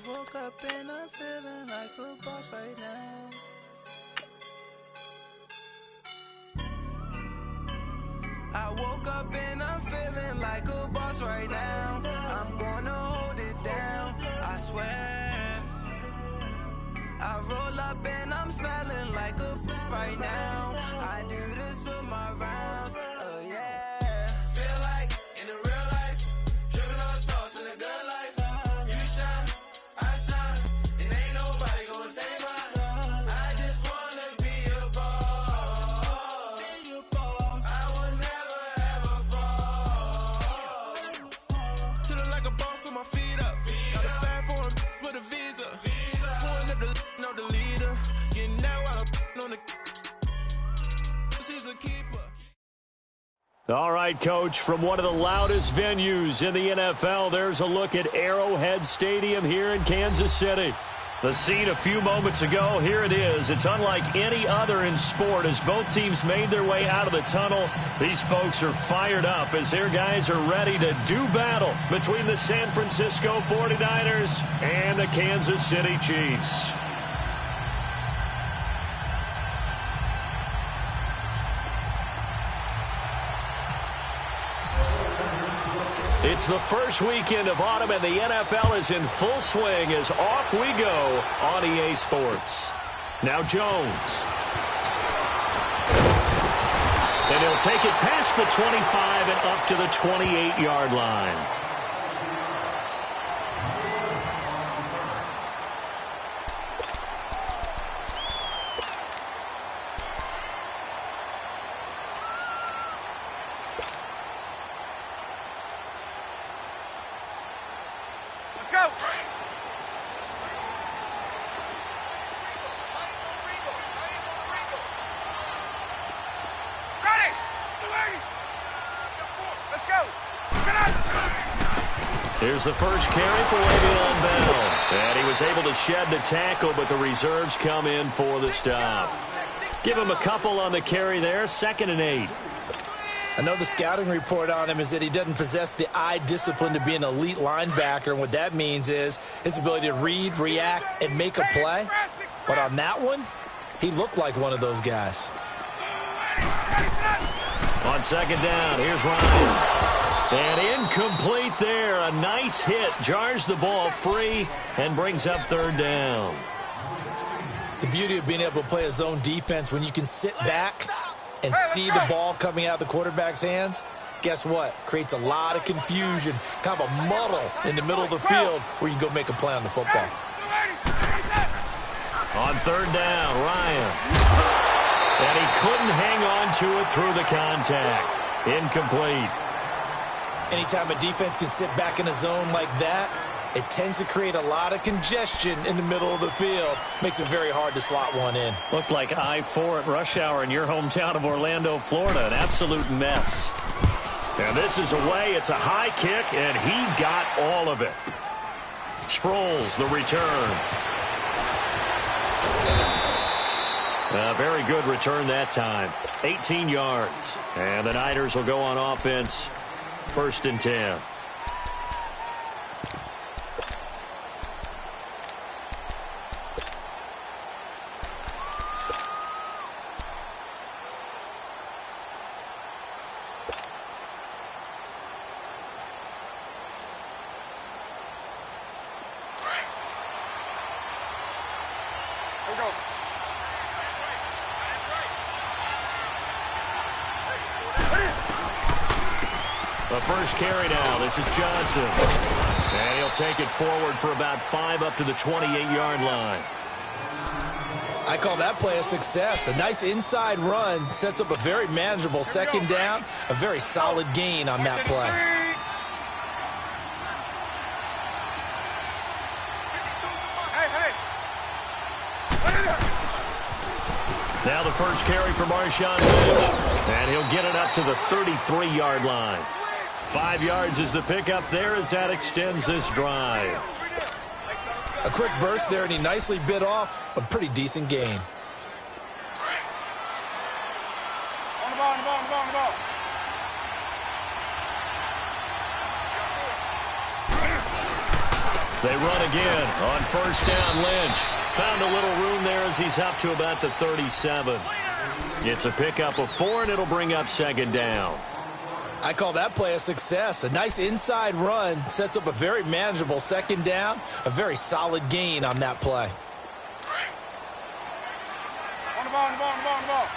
woke up and I'm feeling like a boss right now. I woke up and I'm feeling like a boss right now. I'm gonna hold it down, I swear. I roll up and I'm smelling like a right now. I do this for my rounds, yeah. Feel like in the real life, dripping on sauce in a good life. You shine, I shine, and ain't nobody gonna take mine. I just wanna be a boss. I will never ever fall. Chillin' like a boss with my feet up. Got a bag for him with a visa. Pulling up the leader. Getting that while I'm on the. She's a keeper. All right, Coach, from one of the loudest venues in the NFL, there's a look at Arrowhead Stadium here in Kansas City. The scene a few moments ago, here it is. It's unlike any other in sport as both teams made their way out of the tunnel. These folks are fired up as their guys are ready to do battle between the San Francisco 49ers and the Kansas City Chiefs. It's the first weekend of autumn, and the NFL is in full swing as off we go on EA Sports. Now Jones. And he'll take it past the 25 and up to the 28-yard line. Here's the first carry for Le'Veon Bell. And he was able to shed the tackle, but the reserves come in for the stop. Give him a couple on the carry there, 2nd and 8. I know the scouting report on him is that he doesn't possess the eye discipline to be an elite linebacker, and what that means is his ability to read, react, and make a play. But on that one, he looked like one of those guys. On 2nd down, here's Ryan. And incomplete there. A nice hit. Jars the ball free and brings up 3rd down. The beauty of being able to play a zone defense when you can sit back and see the ball coming out of the quarterback's hands, guess what? Creates a lot of confusion, kind of a muddle in the middle of the field where you can go make a play on the football. On 3rd down, Ryan. And he couldn't hang on to it through the contact. Incomplete. Anytime a defense can sit back in a zone like that, it tends to create a lot of congestion in the middle of the field. Makes it very hard to slot one in. Looked like I-4 at rush hour in your hometown of Orlando, Florida. An absolute mess. And this is away. It's a high kick, and he got all of it. Sproles, the return. A very good return that time. 18 yards. And the Niners will go on offense. 1st and 10. The first carry now. This is Johnson. And he'll take it forward for about 5 up to the 28-yard line. I call that play a success. A nice inside run sets up a very manageable 2nd down. A very solid gain on that play. Now the first carry for Marshawn Lynch. And he'll get it up to the 33-yard line. 5 yards is the pickup there as that extends this drive. A quick burst there, and he nicely bit off a pretty decent gain. On the ball. They run again on first down. Lynch found a little room there as he's up to about the 37. It's a pickup of 4, and it'll bring up second down. I call that play a success. A nice inside run sets up a very manageable second down. A very solid gain on that play. On the ball, on the ball, on the ball, on the ball.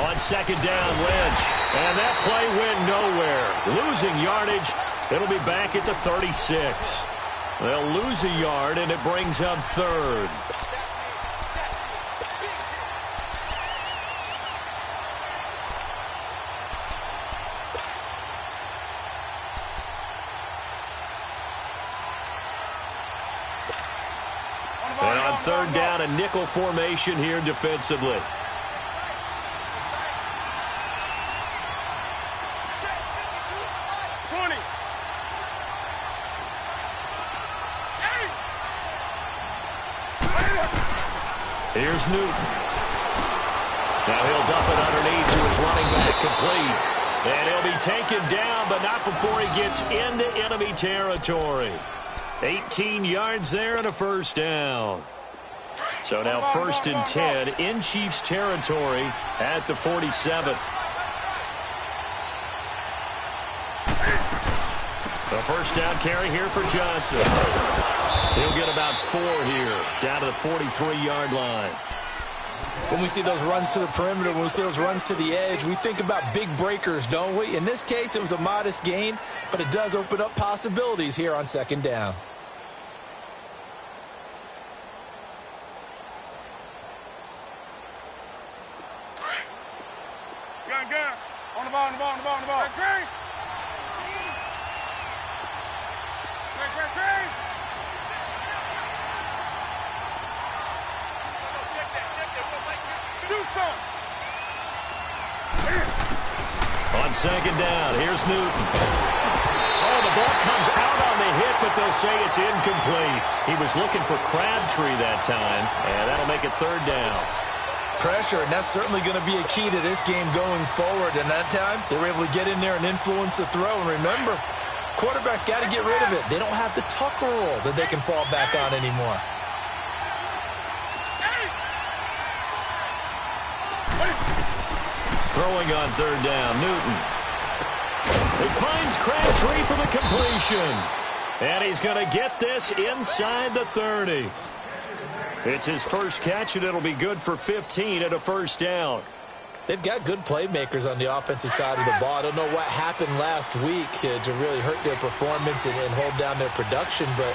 On second down, Lynch. And that play went nowhere. Losing yardage. It'll be back at the 36. They'll lose a yard, and it brings up third. And on third down, a nickel formation here defensively. Here's Newton. Now he'll dump it underneath to his running back, complete. And he'll be taken down, but not before he gets into enemy territory. 18 yards there and a first down. So now first and 10 in Chiefs territory at the 47. The first down carry here for Johnson. He'll get about 4 here, down to the 43-yard line. When we see those runs to the perimeter, when we see those runs to the edge, we think about big breakers, don't we? In this case, it was a modest gain, but it does open up possibilities here on second down. Gun. On the ball, on the ball, on the ball, on the ball. Great. On second down, here's Newton. Oh, the ball comes out on the hit, but they'll say it's incomplete. He was looking for Crabtree that time, and that'll make it third down. Pressure, and that's certainly going to be a key to this game going forward. And that time, they were able to get in there and influence the throw. And remember, quarterbacks got to get rid of it. They don't have the Tucker rule that they can fall back on anymore. Throwing on third down, Newton. He finds Crabtree for the completion. And he's going to get this inside the 30. It's his first catch, and it'll be good for 15 at a first down. They've got good playmakers on the offensive side of the ball. I don't know what happened last week to really hurt their performance and hold down their production, but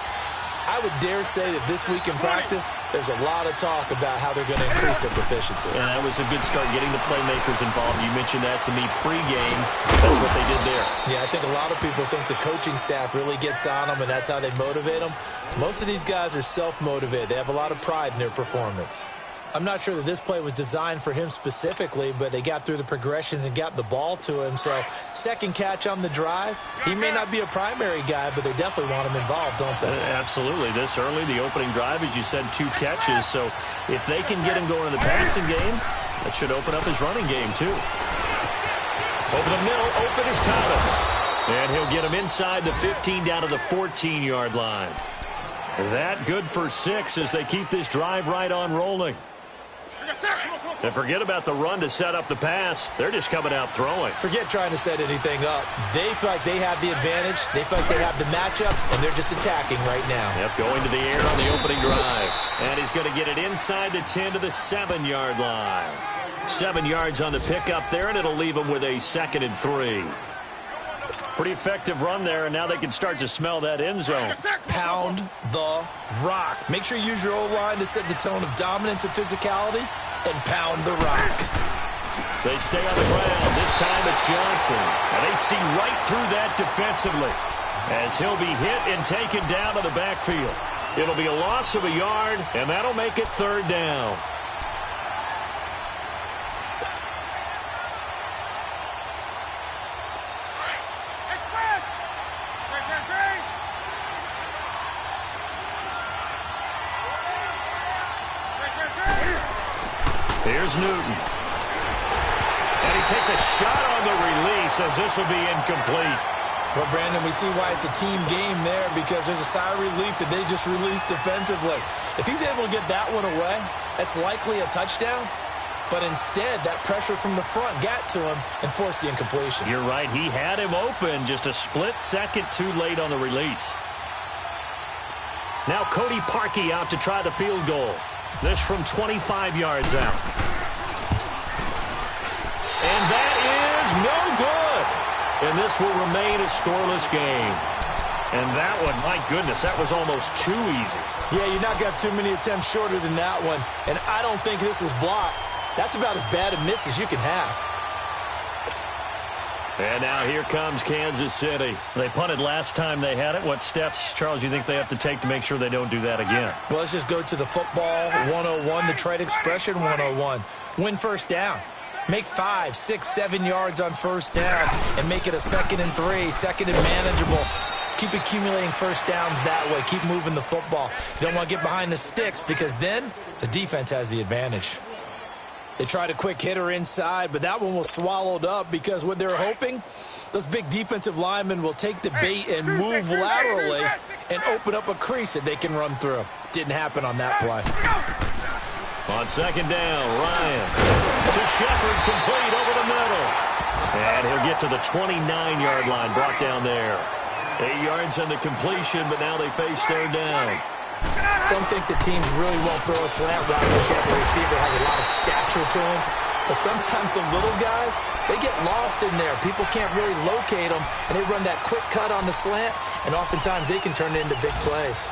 I would dare say that this week in practice, there's a lot of talk about how they're going to increase their proficiency. And that was a good start, getting the playmakers involved. You mentioned that to me pregame. That's what they did there. Yeah, I think a lot of people think the coaching staff really gets on them, and that's how they motivate them. Most of these guys are self-motivated. They have a lot of pride in their performance. I'm not sure that this play was designed for him specifically, but they got through the progressions and got the ball to him. So, second catch on the drive. He may not be a primary guy, but they definitely want him involved, don't they? Absolutely. This early, the opening drive, as you said, 2 catches. So, if they can get him going in the passing game, that should open up his running game, too. Over the middle, open is Thomas. And he'll get him inside the 15 down to the 14-yard line. That good for 6 as they keep this drive right on rolling. And forget about the run to set up the pass. They're just coming out throwing. Forget trying to set anything up. They feel like they have the advantage. They feel like they have the matchups, and they're just attacking right now. Yep, going to the air on the opening drive. And he's going to get it inside the 10 to the 7-yard line. 7 yards on the pickup there, and it'll leave him with a 2nd and 3. Pretty effective run there, and now they can start to smell that end zone. Pound the rock. Make sure you use your O-line to set the tone of dominance and physicality, and pound the rock. They stay on the ground. This time it's Johnson. And they see right through that defensively as he'll be hit and taken down to the backfield. It'll be a loss of a yard, and that'll make it third down. Here's Newton. And he takes a shot on the release as this will be incomplete. Well, Brandon, we see why it's a team game there, because there's a sigh of relief that they just released defensively. If he's able to get that one away, that's likely a touchdown. But instead, that pressure from the front got to him and forced the incompletion. You're right. He had him open, just a split second too late on the release. Now Cody Parkey out to try the field goal. This from 25 yards out. And that is no good. And this will remain a scoreless game. And that one, my goodness, that was almost too easy. Yeah, you're not going to have too many attempts shorter than that one. And I don't think this was blocked. That's about as bad a miss as you can have. And now here comes Kansas City. They punted last time they had it. What steps, Charles, you think they have to take to make sure they don't do that again? Well, let's just go to the football 101, the trade expression 101. Win first down. Make 5, 6, 7 yards on first down and make it a 2nd and 3, 2nd and manageable. Keep accumulating first downs that way. Keep moving the football. You don't want to get behind the sticks, because then the defense has the advantage. They tried a quick hitter inside, but that one was swallowed up, because what they're hoping, those big defensive linemen will take the bait and move laterally and open up a crease that they can run through. Didn't happen on that play. On second down, Ryan to Shepard, complete over the middle. And he'll get to the 29-yard line, brought down there. 8 yards on the completion, but now they face third down. Some think the teams really won't throw a slant route because the receiver has a lot of stature to him. But sometimes the little guys, they get lost in there. People can't really locate them, and they run that quick cut on the slant, and oftentimes they can turn it into big plays.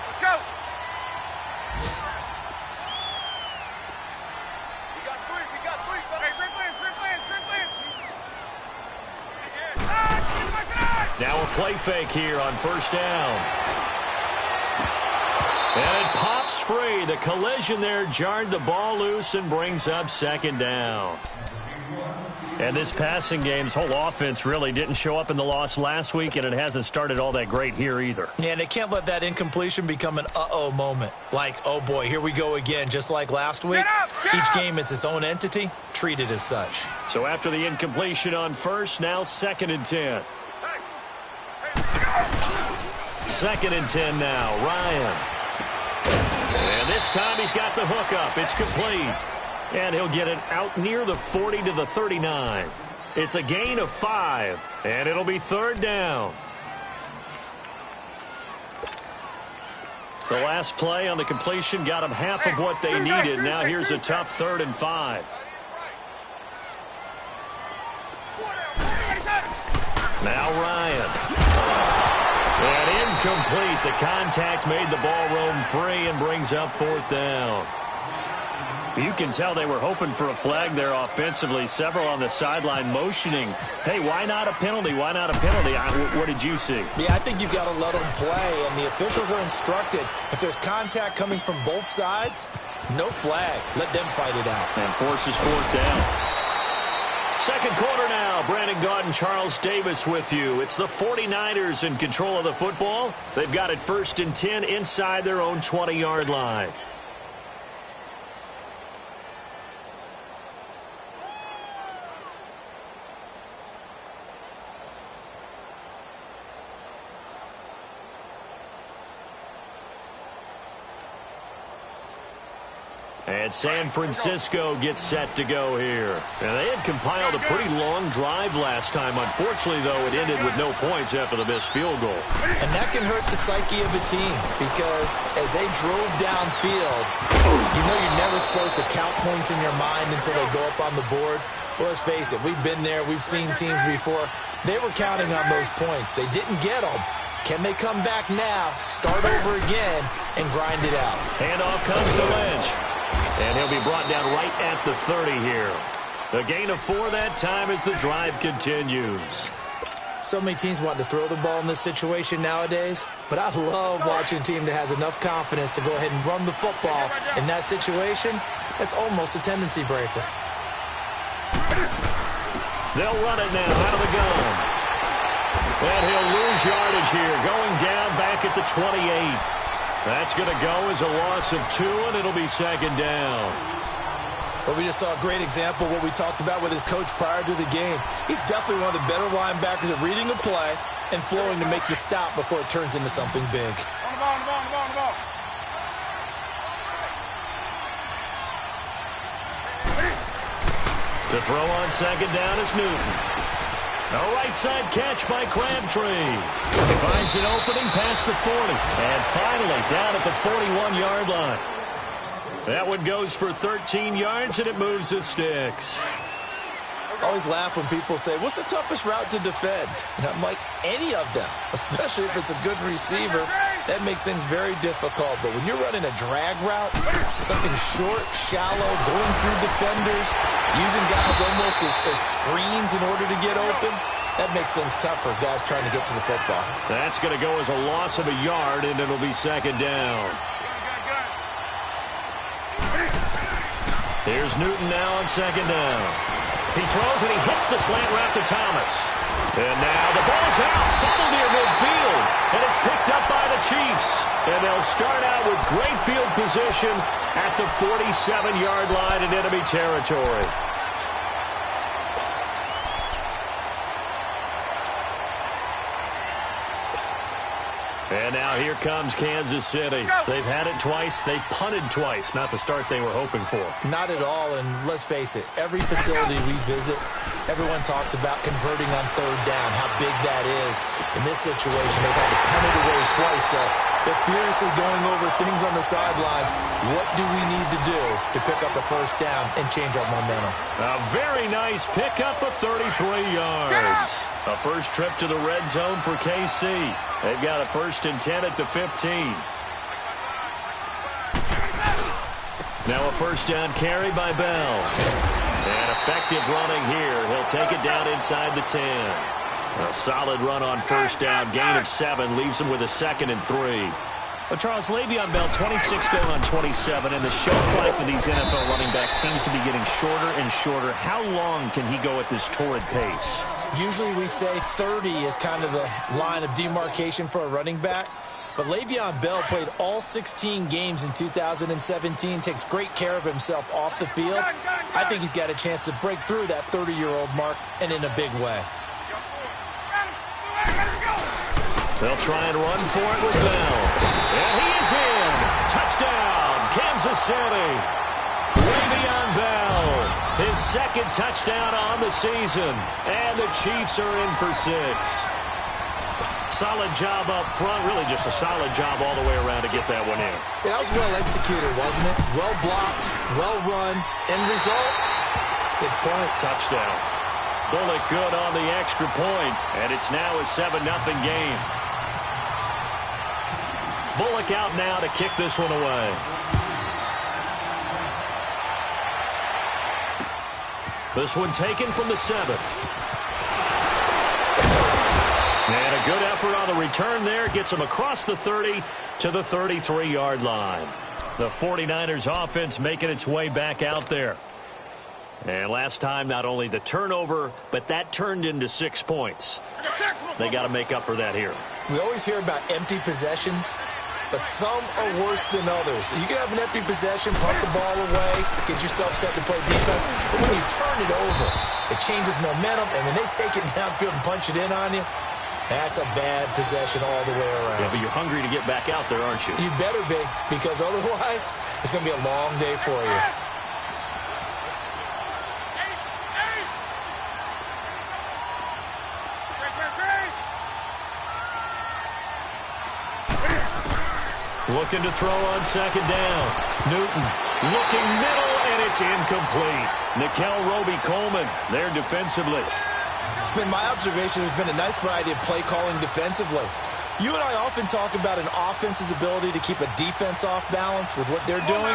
Let's go. We got three. Hey, free plans. Now a play fake here on first down. And it pops free. The collision there jarred the ball loose and brings up second down. And this passing game's whole offense really didn't show up in the loss last week, and it hasn't started all that great here either. Yeah, and they can't let that incompletion become an uh-oh moment. Like, oh boy, here we go again, just like last week. Each game is its own entity, treated as such. So after the incompletion on first, now 2nd and 10. 2nd and 10 now, Ryan. And this time he's got the hook up. It's complete. And he'll get it out near the 40 to the 39. It's a gain of 5, and it'll be third down. The last play on the completion got them half of what they needed. Now here's a tough 3rd and 5. Now Ryan. And incomplete. The contact made the ball roam free and brings up 4th down. You can tell they were hoping for a flag there offensively. Several on the sideline motioning. Hey, why not a penalty? Why not a penalty? What did you see? Yeah, I think you've got to let them play, and the officials are instructed. If there's contact coming from both sides, no flag. Let them fight it out. And forces 4th down. Second quarter now. Brandon Gaudin, Charles Davis with you. It's the 49ers in control of the football. They've got it 1st and 10 inside their own 20-yard line. And San Francisco gets set to go here. And they had compiled a pretty long drive last time. Unfortunately, though, it ended with no points after the missed field goal. And that can hurt the psyche of a team, because as they drove downfield, you know you're never supposed to count points in your mind until they go up on the board. But let's face it, we've been there. We've seen teams before. They were counting on those points. They didn't get them. Can they come back now, start over again, and grind it out? Handoff comes to Lynch. And he'll be brought down right at the 30 here. A gain of 4 that time as the drive continues. So many teams want to throw the ball in this situation nowadays, but I love watching a team that has enough confidence to go ahead and run the football. In that situation, that's almost a tendency breaker. They'll run it now out of the gun. And he'll lose yardage here, going down back at the 28. That's going to go as a loss of 2, and it'll be second down. Well, we just saw a great example of what we talked about with his coach prior to the game. He's definitely one of the better linebackers at reading a play and flowing to make the stop before it turns into something big. On the ball, on the ball, on the ball, on the ball. To throw on second down is Newton. A right side catch by Crabtree. He finds an opening past the 40. And finally down at the 41-yard line. That one goes for 13 yards, and it moves the sticks. I always laugh when people say, what's the toughest route to defend? And I'm like, any of them, especially if it's a good receiver. That makes things very difficult. But when you're running a drag route, something short, shallow, going through defenders, using guys almost as screens in order to get open, that makes things tough for guys trying to get to the football. That's going to go as a loss of a yard, and it'll be second down. Here's Newton now on second down. He throws and he hits the slant route to Thomas. And now the ball's out, fumbled near midfield, and it's picked up by the Chiefs. And they'll start out with great field position at the 47-yard line in enemy territory. And now here comes Kansas City. They've had it twice. They've punted twice. Not the start they were hoping for. Not at all, and let's face it, every facility we visit, everyone talks about converting on third down, how big that is. In this situation, they've had to punt it away twice, so they're furiously going over things on the sidelines. What do we need to do to pick up a first down and change our momentum? A very nice pickup of 33 yards. A first trip to the red zone for KC. They've got a 1st and 10 at the 15. Now a first down carry by Bell. And effective running here. He'll take it down inside the 10. A solid run on first down. Gain of 7 leaves him with a 2nd and 3. Well, Charles, Le'Veon Bell, 26 going on 27, and the shelf life of these NFL running backs seems to be getting shorter and shorter. How long can he go at this torrid pace? Usually we say 30 is kind of the line of demarcation for a running back. But Le'Veon Bell played all 16 games in 2017, takes great care of himself off the field. I think he's got a chance to break through that 30-year-old mark, and in a big way. They'll try and run for it with Bell. And he is in. Touchdown, Kansas City. Le'Veon Bell, his 2nd touchdown on the season. And the Chiefs are in for 6. Solid job up front. Really just a solid job all the way around to get that one in. That was well executed, wasn't it? Well blocked, well run. End result, 6 points. Touchdown. Bullock good on the extra point. And it's now a 7-0 game. Bullock out now to kick this one away. This one taken from the 7. And a good effort on the return there. Gets him across the 30 to the 33-yard line. The 49ers offense making its way back out there. And last time, not only the turnover, but that turned into 6 points. They got to make up for that here. We always hear about empty possessions, but some are worse than others. You can have an empty possession, punt the ball away, get yourself set to play defense, but when you turn it over, it changes momentum, and when they take it downfield and punch it in on you, that's a bad possession all the way around. Yeah, but you're hungry to get back out there, aren't you? You better be, because otherwise, it's going to be a long day for you. Looking to throw on second down. Newton looking middle, and it's incomplete. Nickel Roby-Coleman there defensively. It's been my observation there's been a nice variety of play calling defensively. You and I often talk about an offense's ability to keep a defense off balance with what they're doing.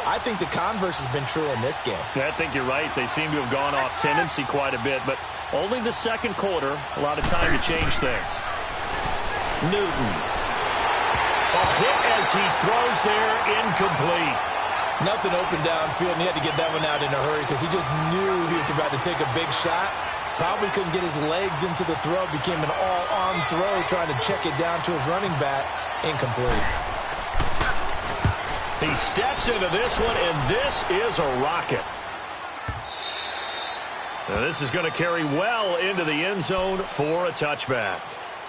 I think the converse has been true in this game. I think you're right. They seem to have gone off tendency quite a bit, but only the second quarter, a lot of time to change things. Newton. A hit as he throws there, incomplete. Nothing open downfield, and he had to get that one out in a hurry because he just knew he was about to take a big shot. Probably couldn't get his legs into the throw. Became an all-arm throw, trying to check it down to his running back. Incomplete. He steps into this one, and this is a rocket. Now this is going to carry well into the end zone for a touchback.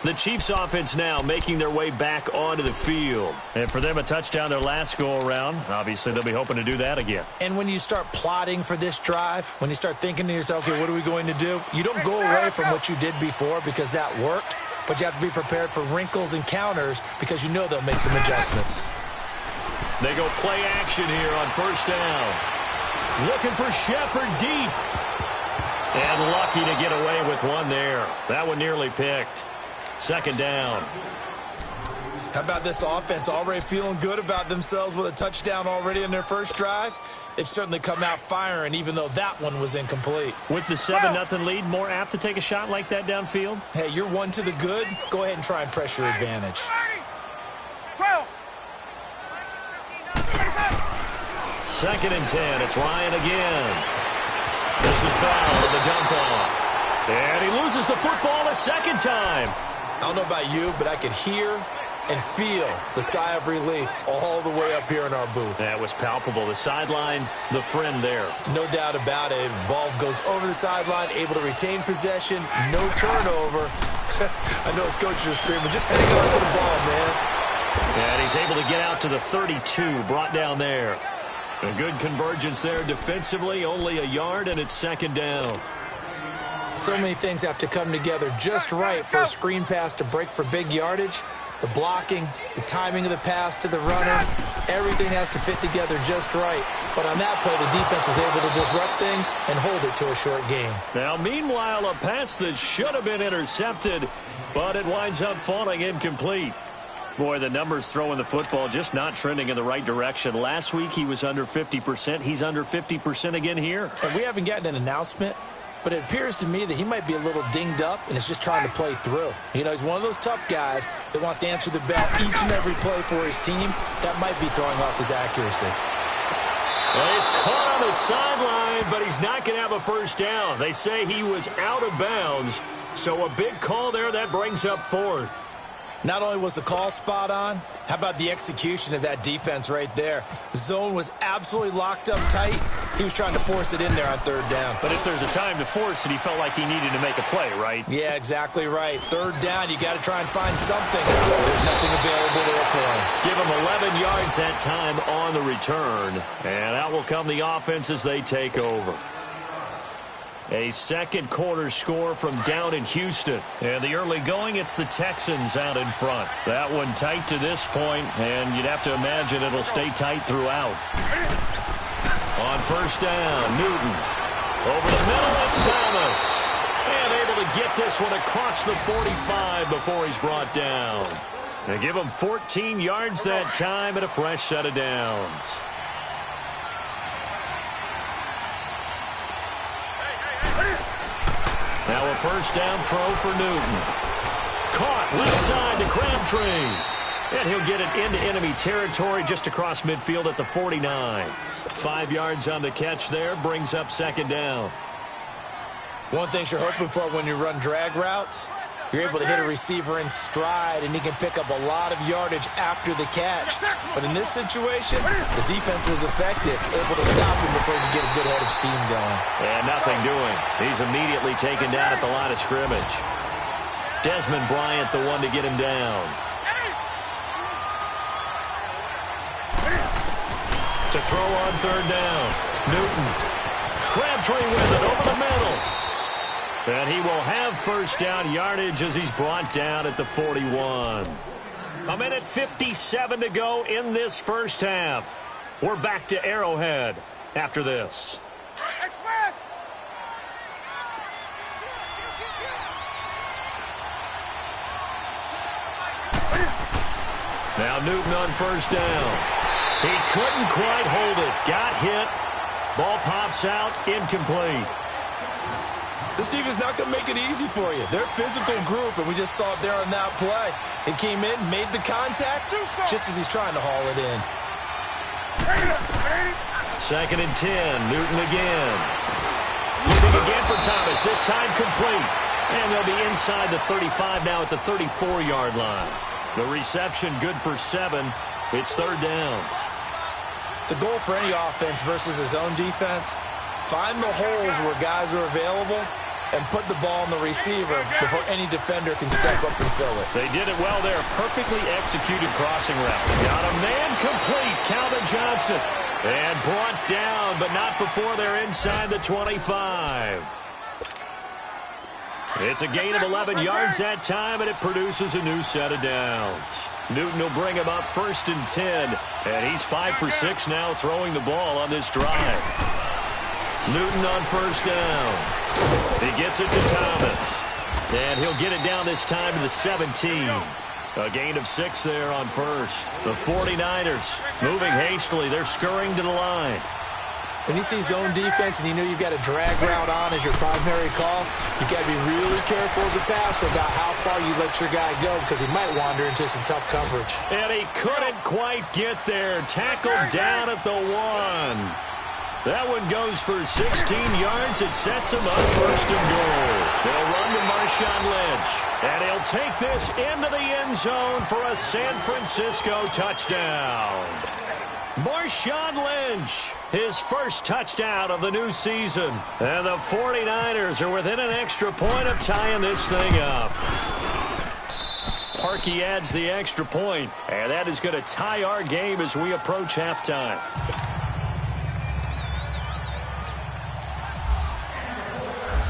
The Chiefs offense now making their way back onto the field. And for them, a touchdown their last go-around. Obviously, they'll be hoping to do that again. And when you start plotting for this drive, when you start thinking to yourself, okay, what are we going to do? You don't go away from what you did before because that worked, but you have to be prepared for wrinkles and counters because you know they'll make some adjustments. They go play action here on first down. Looking for Shepard deep. And lucky to get away with one there. That one nearly picked. Second down. How about this offense already feeling good about themselves with a touchdown already in their first drive? They've certainly come out firing, even though that one was incomplete. With the 7-0 lead, more apt to take a shot like that downfield? Hey, you're one to the good. Go ahead and try and press your advantage. 12. Second and 10. It's Ryan again. This is Bell with the dump off. And he loses the football a second time. I don't know about you, but I could hear and feel the sigh of relief all the way up here in our booth. That was palpable. The sideline, the friend there. No doubt about it. Ball goes over the sideline, able to retain possession, no turnover. I know his coaches are screaming, just hang on to the ball, man. And he's able to get out to the 32, brought down there. A good convergence there defensively, only a yard, and it's second down. So many things have to come together just right for a screen pass to break for big yardage. The blocking, the timing of the pass to the runner, everything has to fit together just right. But on that play, the defense was able to disrupt things and hold it to a short game. Now, meanwhile, a pass that should have been intercepted, but it winds up falling incomplete. Boy, the numbers throwing the football just not trending in the right direction. Last week, he was under 50%. He's under 50% again here. And we haven't gotten an announcement, but it appears to me that he might be a little dinged up and is just trying to play through. You know, he's one of those tough guys that wants to answer the bell each and every play for his team. That might be throwing off his accuracy. Well, he's caught on the sideline, but he's not going to have a first down. They say he was out of bounds, so a big call there that brings up fourth. Not only was the call spot on, how about the execution of that defense right there? The zone was absolutely locked up tight. He was trying to force it in there on third down. But if there's a time to force it, he felt like he needed to make a play, right? Yeah, exactly right. Third down, you got to try and find something. There's nothing available there for him. Give him 11 yards that time on the return. And out will come the offense as they take over. A second quarter score from down in Houston. And the early going, it's the Texans out in front. That one tight to this point, and you'd have to imagine it'll stay tight throughout. On first down, Newton. Over the middle, it's Thomas. And able to get this one across the 45 before he's brought down. They give him 14 yards that time and a fresh set of downs. Now a first down throw for Newton. Caught left side to Crabtree. And he'll get it into enemy territory just across midfield at the 49. 5 yards on the catch there, brings up second down. One thing you're hoping for when you run drag routes, you're able to hit a receiver in stride, and he can pick up a lot of yardage after the catch. But in this situation, the defense was effective, able to stop him before he could get a good head of steam going. And nothing doing. He's immediately taken down at the line of scrimmage. Desmond Bryant, the one to get him down. To throw on third down. Newton. Crabtree with it over the middle. And he will have first down yardage as he's brought down at the 41. A minute 57 to go in this first half. We're back to Arrowhead after this. Now Newton on first down. He couldn't quite hold it. Got hit. Ball pops out. Incomplete. This team is not going to make it easy for you. They're a physical group, and we just saw it there on that play. He came in, made the contact, just as he's trying to haul it in. Second and 10. Newton again. Looking again for Thomas. Thomas, this time complete. And they'll be inside the 35 now at the 34-yard line. The reception good for 7. It's third down. The goal for any offense versus his own defense, find the holes where guys are available and put the ball on the receiver before any defender can step up and fill it. They did it well there. Perfectly executed crossing route. Got a man complete. Calvin Johnson. And brought down, but not before they're inside the 25. It's a gain of 11 yards that time, and it produces a new set of downs. Newton will bring him up 1st and 10, and he's 5 for 6 now throwing the ball on this drive. Newton on 1st down. He gets it to Thomas, and he'll get it down this time to the 17. A gain of 6 there on 1st. The 49ers moving hastily. They're scurrying to the line. When you see zone defense and you know you've got a drag route on as your primary call, you've got to be really careful as a passer about how far you let your guy go because he might wander into some tough coverage. And he couldn't quite get there. Tackled down at the 1. That one goes for 16 yards. It sets him up 1st and goal. They'll run to Marshawn Lynch. And he'll take this into the end zone for a San Francisco touchdown. Marshawn Lynch, his first touchdown of the new season. And the 49ers are within an extra point of tying this thing up. Parkey adds the extra point, and that is going to tie our game as we approach halftime.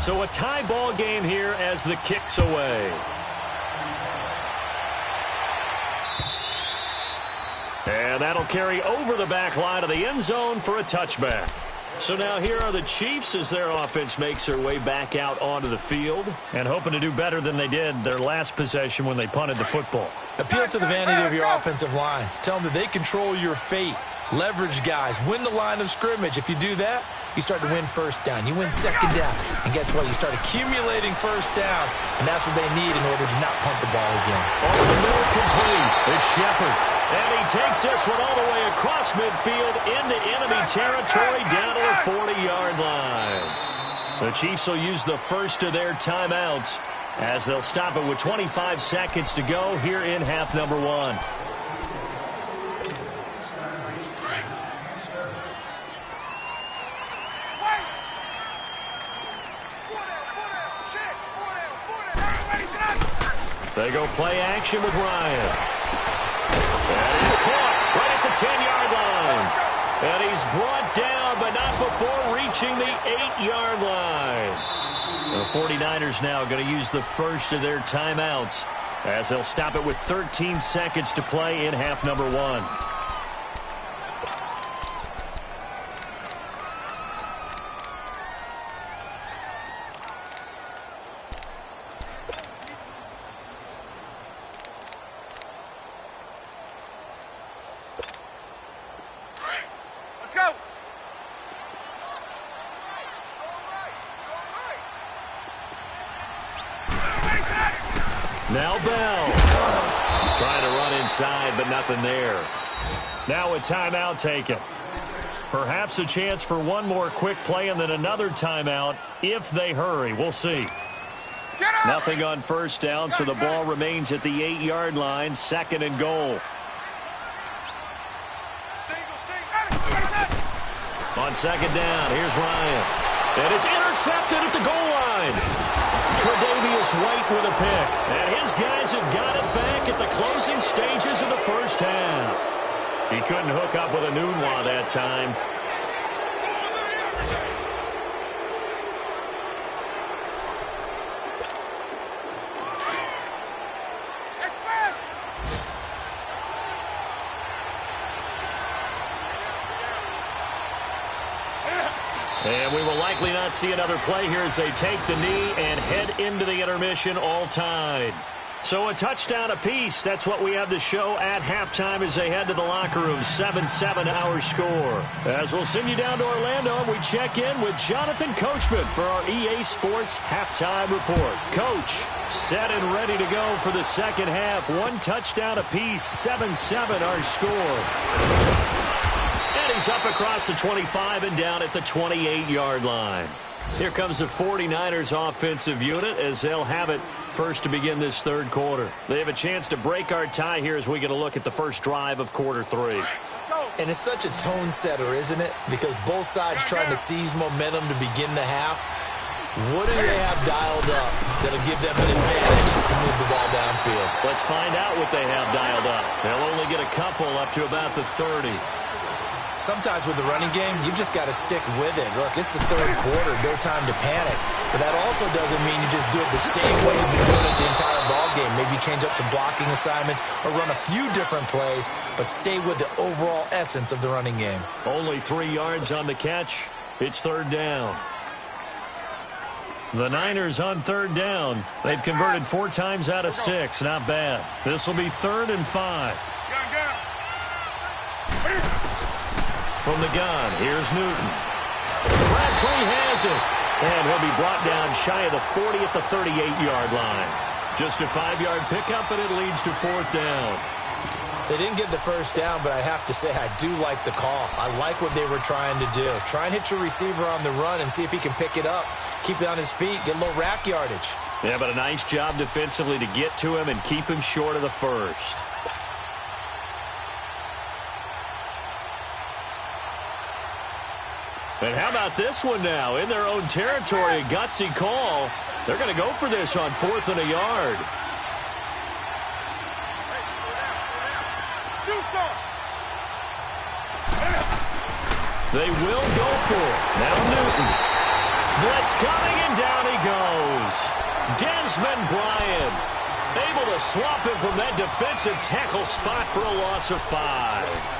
So a tie ball game here as the kick's away. And that'll carry over the back line of the end zone for a touchback. So now here are the Chiefs as their offense makes their way back out onto the field and hoping to do better than they did their last possession when they punted the football. Appeal to the vanity of your offensive line. Tell them that they control your fate. Leverage guys. Win the line of scrimmage. If you do that, you start to win 1st down. You win 2nd down. And guess what? You start accumulating 1st downs. And that's what they need in order to not punt the ball again. Over the middle complete. It's Shepard. And he takes this one all the way across midfield into enemy territory down to the 40-yard line. The Chiefs will use the first of their timeouts as they'll stop it with 25 seconds to go here in half number 1. They go play action with Ryan. And he's caught right at the 10-yard line. And he's brought down, but not before reaching the 8-yard line. The 49ers now going to use the first of their timeouts as they'll stop it with 13 seconds to play in half number 1. Now Bell. Trying to run inside, but nothing there. Now a timeout taken. Perhaps a chance for one more quick play and then another timeout if they hurry. We'll see. Nothing on 1st down, so the ball remains at the 8-yard line, 2nd and goal. On 2nd down, here's Ryan. And it's intercepted at the goal line. Tre'Davious White with a pick. And his guys have got it back at the closing stages of the 1st half. He couldn't hook up with a Nunwa that time. And we will likely not see another play here as they take the knee and head into the intermission all tied. So a touchdown apiece. That's what we have to show at halftime as they head to the locker room. 7-7 our score. As we'll send you down to Orlando, we check in with Jonathan Coachman for our EA Sports halftime report. Coach, set and ready to go for the 2nd half. One touchdown apiece. 7-7 our score. And he's up across the 25 and down at the 28-yard line. Here comes the 49ers offensive unit as they'll have it first to begin this third quarter. They have a chance to break our tie here as we get a look at the first drive of quarter 3. And it's such a tone setter, isn't it? Because both sides trying to seize momentum to begin the half. What do they have dialed up that'll give them an advantage to move the ball downfield? Let's find out what they have dialed up. They'll only get a couple up to about the 30. Sometimes with the running game, you've just got to stick with it. Look, it's the third quarter, no time to panic. But that also doesn't mean you just do it the same way you've been doing it the entire ball game. Maybe change up some blocking assignments or run a few different plays, but stay with the overall essence of the running game. Only 3 yards on the catch. It's third down. The Niners on third down. They've converted 4 times out of 6. Not bad. This will be 3rd and 5. From the gun, here's Newton. Crabtree has it. And he'll be brought down shy of the 40 at the 38-yard line. Just a 5-yard pickup, and it leads to 4th down. They didn't get the first down, but I have to say I do like the call. I like what they were trying to do. Try and hit your receiver on the run and see if he can pick it up. Keep it on his feet, get a little rack yardage. Yeah, but a nice job defensively to get to him and keep him short of the first. And how about this one now? In their own territory, a gutsy call. They're going to go for this on 4th and a yard. They will go for it. Now Newton. Blitz coming, and down he goes. Desmond Bryant able to swap him from that defensive tackle spot for a loss of 5.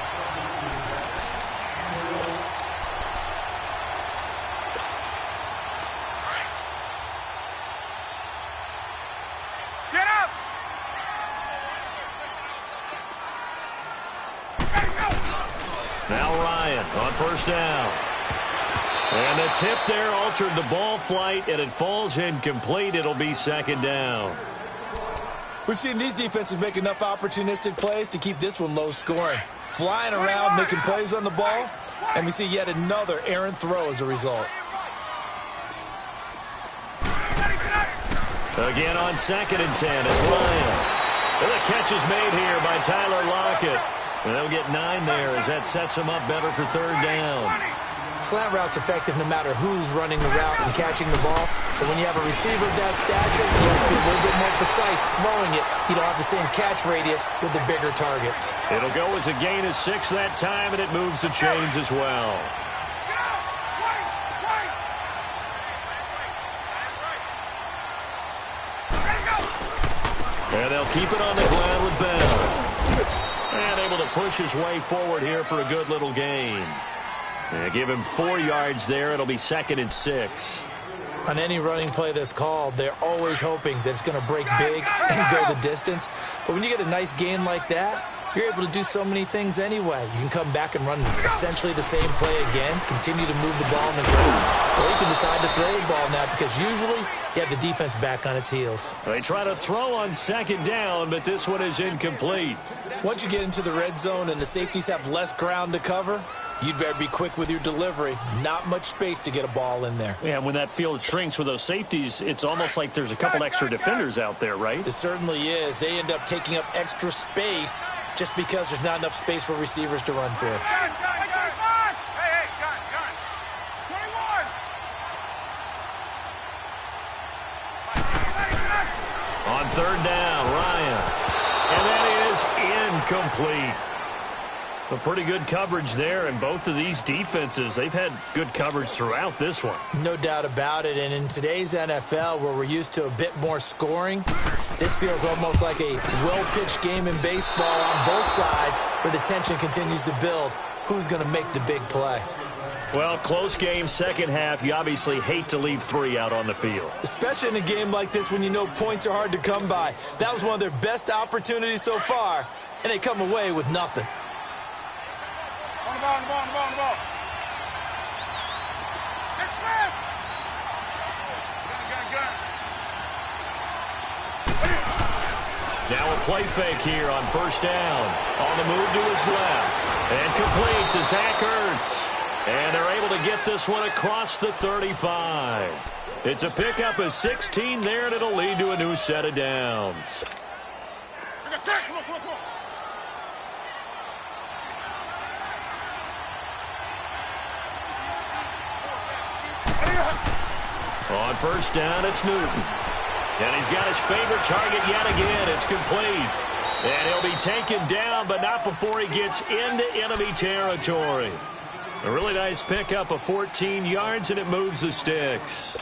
Now Ryan on first down. And the tip there altered the ball flight, and it falls incomplete. It'll be 2nd down. We've seen these defenses make enough opportunistic plays to keep this one low scoring. Flying around, making plays on the ball, and we see yet another errant throw as a result. Again on 2nd and 10, it's Ryan. And the catch is made here by Tyler Lockett. And they'll get 9 there as that sets them up better for 3rd down. Slant route's effective no matter who's running the route and catching the ball. But when you have a receiver of that stature, you have to be a little bit more precise throwing it. You don't have the same catch radius with the bigger targets. It'll go as a gain of 6 that time, and it moves the chains as well. And they'll keep it on the ground with Bell. And able to push his way forward here for a good little gain. And give him 4 yards there. It'll be 2nd and 6. On any running play that's called, they're always hoping that it's going to break big and go the distance. But when you get a nice gain like that, you're able to do so many things anyway. You can come back and run essentially the same play again, continue to move the ball on the ground, or you can decide to throw the ball now because usually you have the defense back on its heels. They try to throw on 2nd down, but this one is incomplete. Once you get into the red zone and the safeties have less ground to cover, you'd better be quick with your delivery. Not much space to get a ball in there. Yeah, when that field shrinks with those safeties, it's almost like there's a couple extra defenders out there, right? It certainly is. They end up taking up extra space just because there's not enough space for receivers to run through. On 3rd down, Ryan. And that is incomplete. A pretty good coverage there, and both of these defenses, they've had good coverage throughout this one. No doubt about it, and in today's NFL, where we're used to a bit more scoring, this feels almost like a well-pitched game in baseball on both sides, where the tension continues to build. Who's going to make the big play? Well, close game, second half. You obviously hate to leave 3 out on the field. Especially in a game like this when you know points are hard to come by. That was one of their best opportunities so far, and they come away with nothing. On the ball, on the ball, on the ball, on the ball. Now a play fake here on 1st down. On the move to his left. And complete to Zach Ertz. And they're able to get this one across the 35. It's a pickup of 16 there, and it'll lead to a new set of downs. On first down, it's Newton. And he's got his favorite target yet again. It's complete. And he'll be taken down, but not before he gets into enemy territory. A really nice pickup of 14 yards, and it moves the sticks.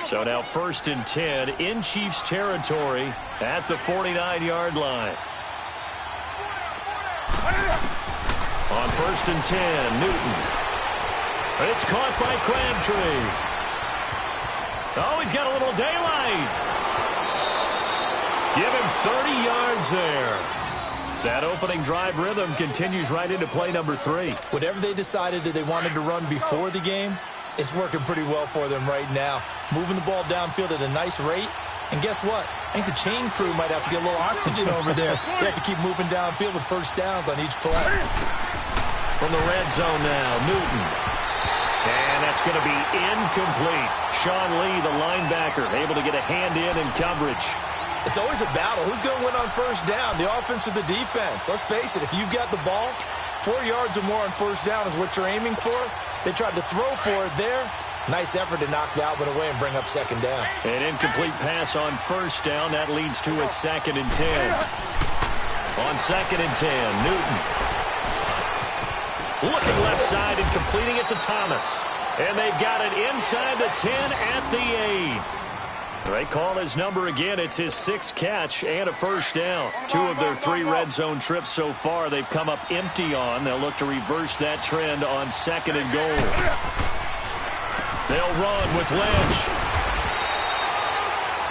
So now 1st and 10 in Chiefs territory at the 49-yard line. On 1st and 10, Newton. It's caught by Crabtree. Oh, he's got a little daylight. Give him 30 yards there. That opening drive rhythm continues right into play number 3. Whatever they decided that they wanted to run before the game, it's working pretty well for them right now. Moving the ball downfield at a nice rate. And guess what? I think the chain crew might have to get a little oxygen over there. They have to keep moving downfield with first downs on each play. From the red zone now, Newton. And that's going to be incomplete. Sean Lee, the linebacker, able to get a hand in coverage. It's always a battle. Who's going to win on first down, the offense or the defense? Let's face it, if you've got the ball, 4 yards or more on first down is what you're aiming for. They tried to throw for it there. Nice effort to knock that one away and bring up second down. An incomplete pass on first down. That leads to a 2nd and 10. On 2nd and 10, Newton. Looking left side and completing it to Thomas. And they've got it inside the 10 at the 8. They call his number again. It's his 6th catch and a first down. 2 of their 3 red zone trips so far they've come up empty on. They'll look to reverse that trend on 2nd and goal. They'll run with Lynch.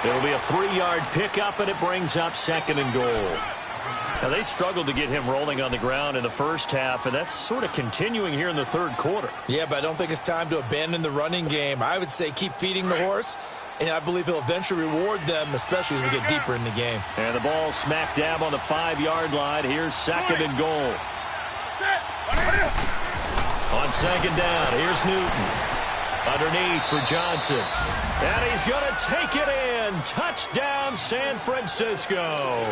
It'll be a 3-yard pickup, and it brings up 2nd and goal. Now, they struggled to get him rolling on the ground in the first half, and that's sort of continuing here in the 3rd quarter. Yeah, but I don't think it's time to abandon the running game. I would say keep feeding the horse, and I believe he'll eventually reward them, especially as we get deeper in the game. And the ball smack dab on the 5-yard line. Here's 2nd and goal. On 2nd down, here's Newton. Underneath for Johnson. And he's going to take it in. Touchdown, San Francisco.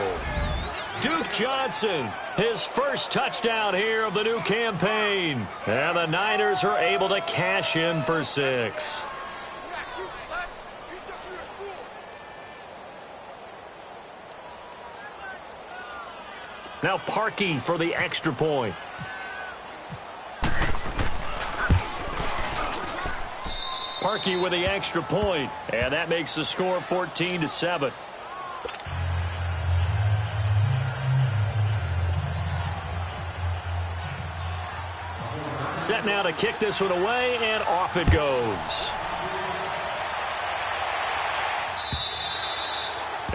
Duke Johnson, his first touchdown here of the new campaign. And the Niners are able to cash in for 6. Now Parkey for the extra point. Parkey with the extra point, and that makes the score 14-7. Set now to kick this one away, and off it goes.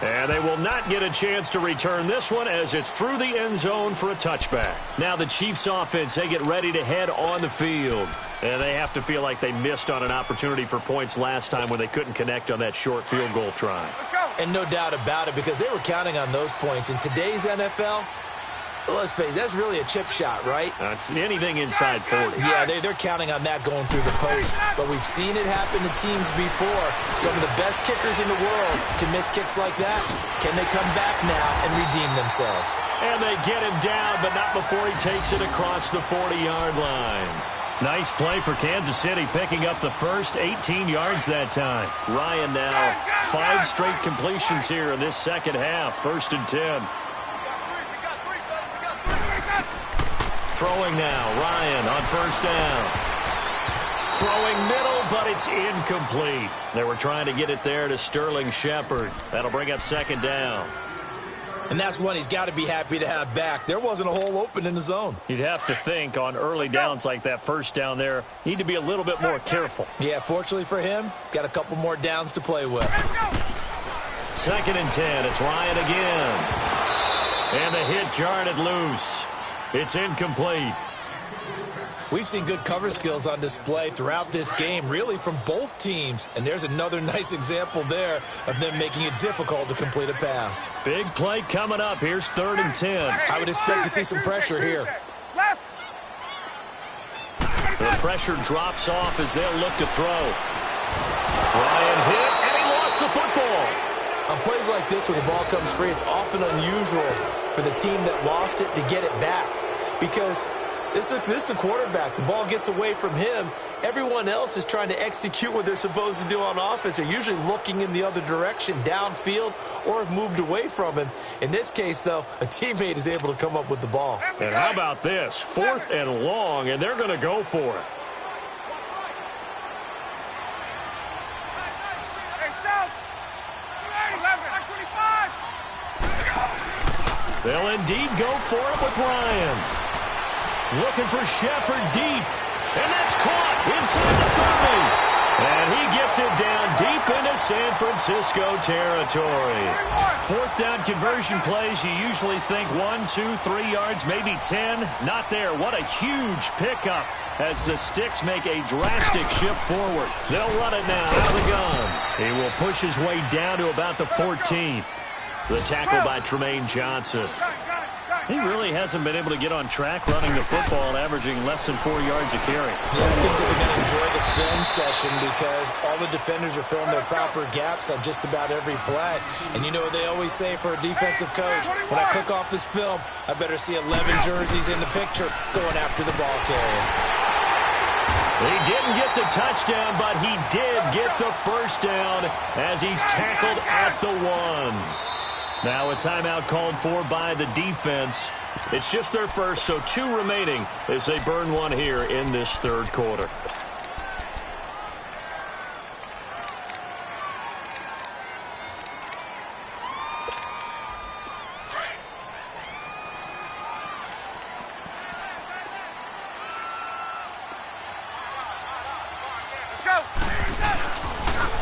And they will not get a chance to return this one as it's through the end zone for a touchback. Now the Chiefs offense, they get ready to head on the field. And they have to feel like they missed on an opportunity for points last time when they couldn't connect on that short field goal try. And no doubt about it, because they were counting on those points. In today's NFL, let's face it, that's really a chip shot, right? That's anything inside 40. Yeah, they're counting on that going through the post. But we've seen it happen to teams before. Some of the best kickers in the world can miss kicks like that. Can they come back now and redeem themselves? And they get him down, but not before he takes it across the 40-yard line. Nice play for Kansas City, picking up the first 18 yards that time. Ryan now 5 straight completions here in this second half. 1st and 10. Throwing now, Ryan on first down. Throwing middle, but it's incomplete. They were trying to get it there to Sterling Shepard. That'll bring up 2nd down. And that's one he's got to be happy to have back. There wasn't a hole open in the zone. You'd have to think on early downs like that first down there, need to be a little bit more careful. Yeah, fortunately for him, got a couple more downs to play with. 2nd and 10, it's Ryan again. And the hit jarred it loose. It's incomplete. We've seen good cover skills on display throughout this game, really from both teams. And there's another nice example there of them making it difficult to complete a pass. Big play coming up. Here's 3rd and 10. I would expect to see some pressure here. pressure drops off as they'll look to throw. Ryan hit, and he lost the football. On plays like this, when the ball comes free, it's often unusual for the team that lost it to get it back. Because this is the quarterback. The ball gets away from him. Everyone else is trying to execute what they're supposed to do on offense. They're usually looking in the other direction, downfield, or have moved away from him. In this case, though, a teammate is able to come up with the ball. And how about this? 4th and long, and they're going to go for it. They'll indeed go for it with Ryan. Looking for Shepard deep. And that's caught inside the 30. And he gets it down deep into San Francisco territory. 4th down conversion plays, you usually think 1, 2, 3 yards, maybe 10. Not there. What a huge pickup as the Sticks make a drastic shift forward. They'll run it now out of the gun. He will push his way down to about the 14. The tackle by Tremaine Johnson. He really hasn't been able to get on track running the football and averaging less than 4 yards a carry. Yeah, I think that they're going to enjoy the film session because all the defenders are filling their proper gaps on just about every play. And you know what they always say for a defensive coach? When I cook off this film, I better see 11 jerseys in the picture going after the ball carrier. He didn't get the touchdown, but he did get the first down as he's tackled at the 1. Now a timeout called for by the defense. It's just their first, so 2 remaining as they burn one here in this 3rd quarter.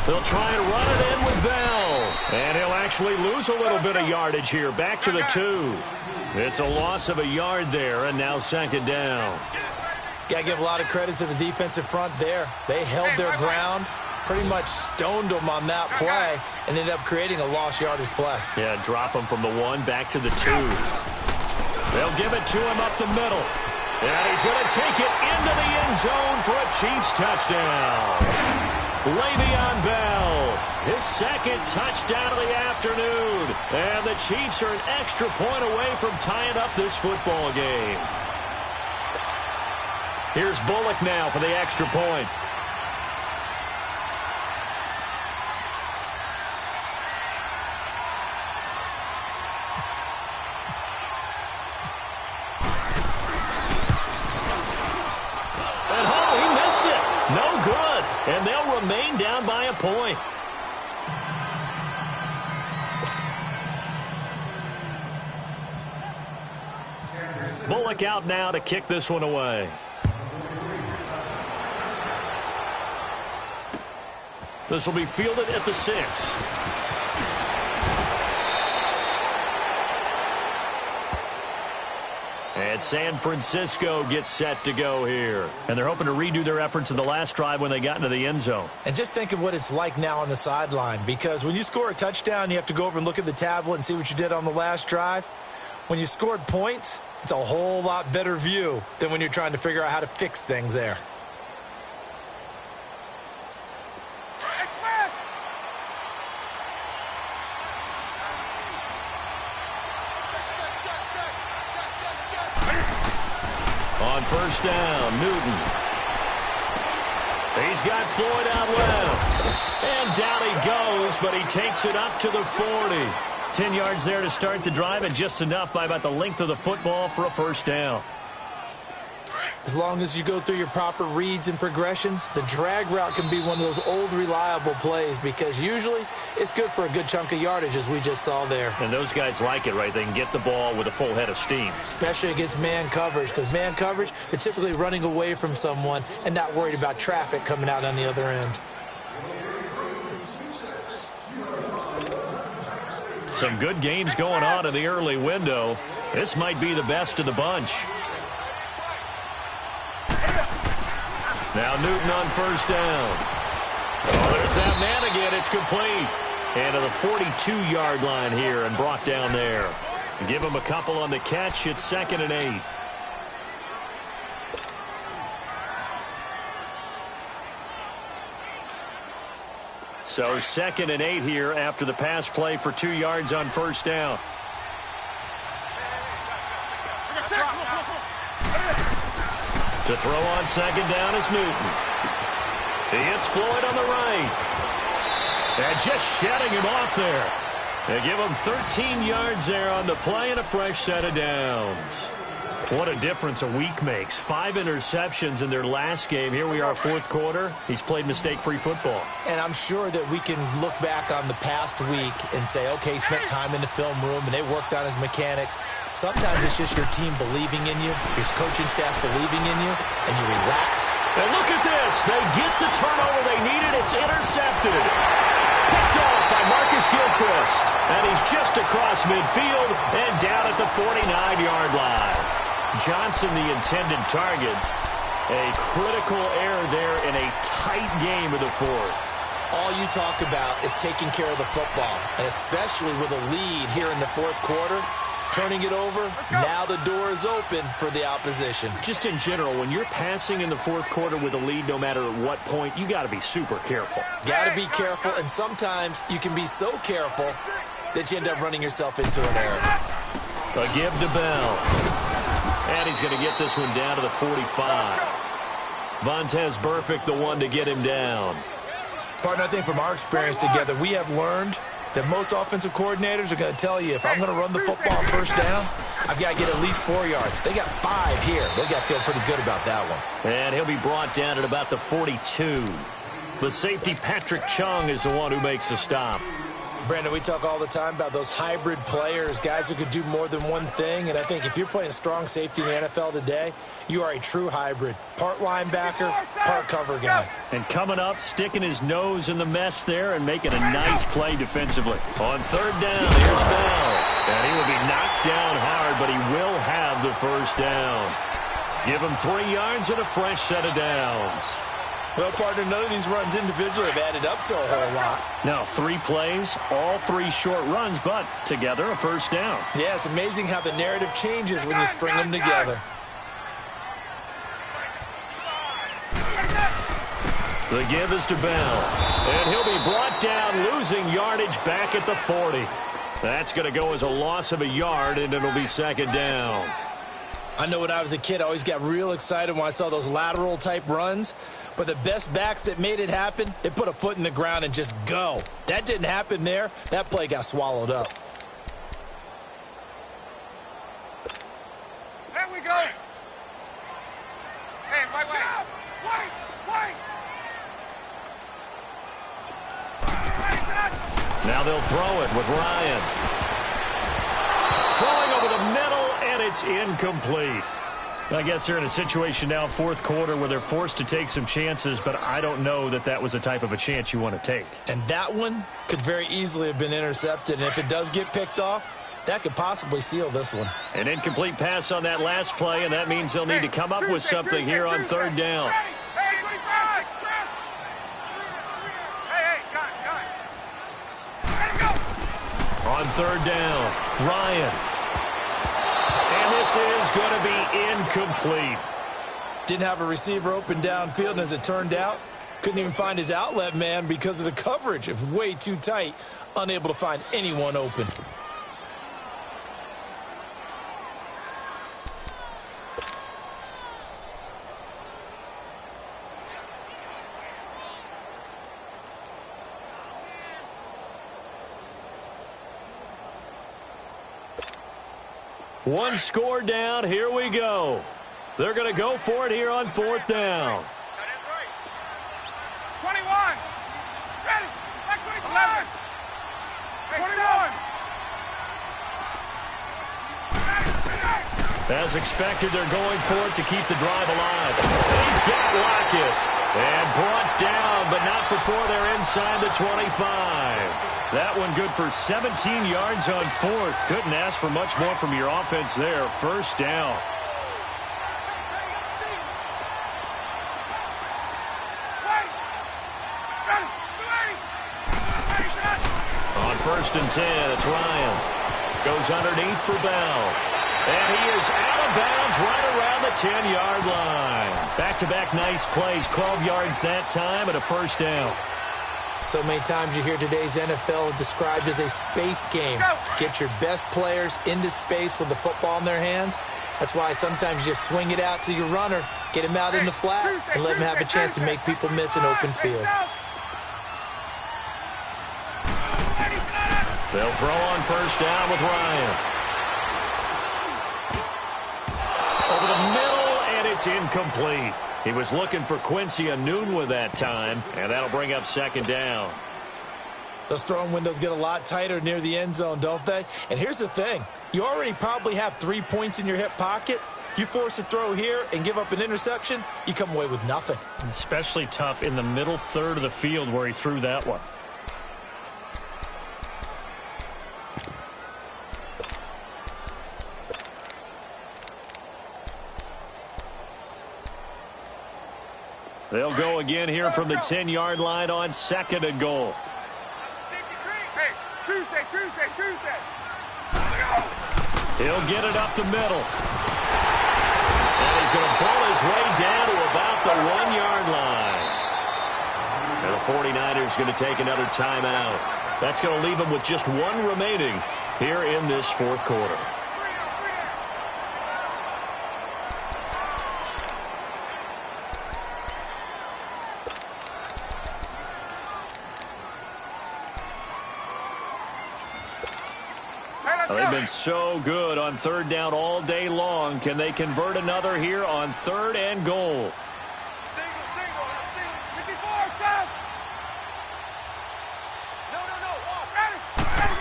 They'll try and run it in with Bell. And he'll actually lose a little bit of yardage here. Back to the 2. It's a loss of a yard there, and now 2nd down. Got to give a lot of credit to the defensive front there. They held their ground, pretty much stoned them on that play, and ended up creating a lost yardage play. Yeah, drop him from the 1 back to the 2. They'll give it to him up the middle. And he's going to take it into the end zone for a Chiefs touchdown. Le'Veon Bell, his 2nd touchdown of the afternoon. And the Chiefs are an extra point away from tying up this football game. Here's Bullock now for the extra point. And oh, he missed it. No good. And they'll remain down by a point. Bullock out now to kick this one away. This will be fielded at the 6. And San Francisco gets set to go here. And they're hoping to redo their efforts in the last drive when they got into the end zone. And just think of what it's like now on the sideline. Because when you score a touchdown, you have to go over and look at the tablet and see what you did on the last drive. When you scored points, it's a whole lot better view than when you're trying to figure out how to fix things there. On 1st down, Newton. He's got Floyd out left. And down he goes, but he takes it up to the 40. 10 yards there to start the drive, and just enough by about the length of the football for a 1st down. As long as you go through your proper reads and progressions, the drag route can be one of those old reliable plays because usually it's good for a good chunk of yardage, as we just saw there. And those guys like it, right? They can get the ball with a full head of steam. Especially against man coverage, because man coverage, they're typically running away from someone and not worried about traffic coming out on the other end. Some good games going on in the early window. This might be the best of the bunch. Now Newton on 1st down. Oh, there's that man again. It's complete. And to the 42-yard line here and brought down there. Give him a couple on the catch. It's 2nd and 8. So 2nd and 8 here after the pass play for 2 yards on first down. To throw on 2nd down is Newton. He hits Floyd on the right. And just shedding him off there. They give him 13 yards there on the play and a fresh set of downs. What a difference a week makes. 5 interceptions in their last game. Here we are, 4th quarter. He's played mistake-free football. And I'm sure that we can look back on the past week and say, okay, he spent time in the film room and they worked on his mechanics. Sometimes it's just your team believing in you, his coaching staff believing in you, and you relax. And look at this. They get the turnover they needed. It's intercepted. Picked off by Marcus Gilchrist. And he's just across midfield and down at the 49-yard line. Johnson, the intended target. A critical error there in a tight game of the 4th. All you talk about is taking care of the football, and especially with a lead here in the 4th quarter. Turning it over, now the door is open for the opposition. Just in general, when you're passing in the 4th quarter with a lead, no matter at what point, you got to be super careful. Got to be careful, and sometimes you can be so careful that you end up running yourself into an error. A give to Bell. And he's going to get this one down to the 45. Vontaze Burfict, the one to get him down. Partner, I think from our experience together, we have learned that most offensive coordinators are going to tell you, if I'm going to run the football first down, I've got to get at least 4 yards. They got 5 here. They got to feel pretty good about that one. And he'll be brought down at about the 42. The safety, Patrick Chung, is the one who makes the stop. Brandon, we talk all the time about those hybrid players, guys who could do more than one thing. And I think if you're playing strong safety in the NFL today, you are a true hybrid. Part linebacker, part cover guy. And coming up, sticking his nose in the mess there and making a nice play defensively. On 3rd down, here's Bell. And he will be knocked down hard, but he will have the first down. Give him 3 yards and a fresh set of downs. Well, partner, none of these runs individually have added up to a whole lot. Now, 3 plays, all 3 short runs, but together a first down. Yeah, it's amazing how the narrative changes when you string them together. The give is to Bell. And he'll be brought down, losing yardage back at the 40. That's going to go as a loss of a yard, and it'll be 2nd down. I know when I was a kid, I always got real excited when I saw those lateral-type runs. But the best backs that made it happen, they put a foot in the ground and just go. That didn't happen there. That play got swallowed up. There we go. Hey, wait. Now they'll throw it with Ryan. Throwing over the middle, and it's incomplete. I guess they're in a situation now, 4th quarter, where they're forced to take some chances, but I don't know that that was the type of a chance you want to take. And that one could very easily have been intercepted, and if it does get picked off, that could possibly seal this one. An incomplete pass on that last play, and that means they'll need to come up with something here on 3rd down. On 3rd down, Ryan. And this is going to be incomplete. Didn't have a receiver open downfield, and as it turned out, couldn't even find his outlet man because of the coverage. It was way too tight, unable to find anyone open. One score down. Here we go. They're going to go for it here on 4th down. 21. Ready. Back 11. 21. As expected, they're going for it to keep the drive alive. And he's got Lockett. And brought down, but not before they're inside the 25. That one good for 17 yards on 4th. Couldn't ask for much more from your offense there. First down. On 1st and 10, it's Ryan. Goes underneath for Bell. And he is out of bounds right around the 10-yard line. Back-to-back nice plays, 12 yards that time, and a first down. So many times you hear today's NFL described as a space game. Get your best players into space with the football in their hands. That's why sometimes you just swing it out to your runner, get him out in the flat, and let him have a chance to make people miss an open field. They'll throw on first down with Ryan. Over the middle, and it's incomplete. He was looking for Quincy Enunwa that time, and that'll bring up second down. Those throwing windows get a lot tighter near the end zone, don't they? And here's the thing. You already probably have 3 points in your hip pocket. You force a throw here and give up an interception, you come away with nothing. Especially tough in the middle third of the field where he threw that one. They'll go again here from the 10-yard line on second and goal. Hey, Tuesday. He'll get it up the middle. And he's going to pull his way down to about the 1-yard line. And the 49ers going to take another timeout. That's going to leave them with just one remaining here in this fourth quarter. They've been so good on third down all day long. Can they convert another here on third and goal? Single. 54, son. No. Ready,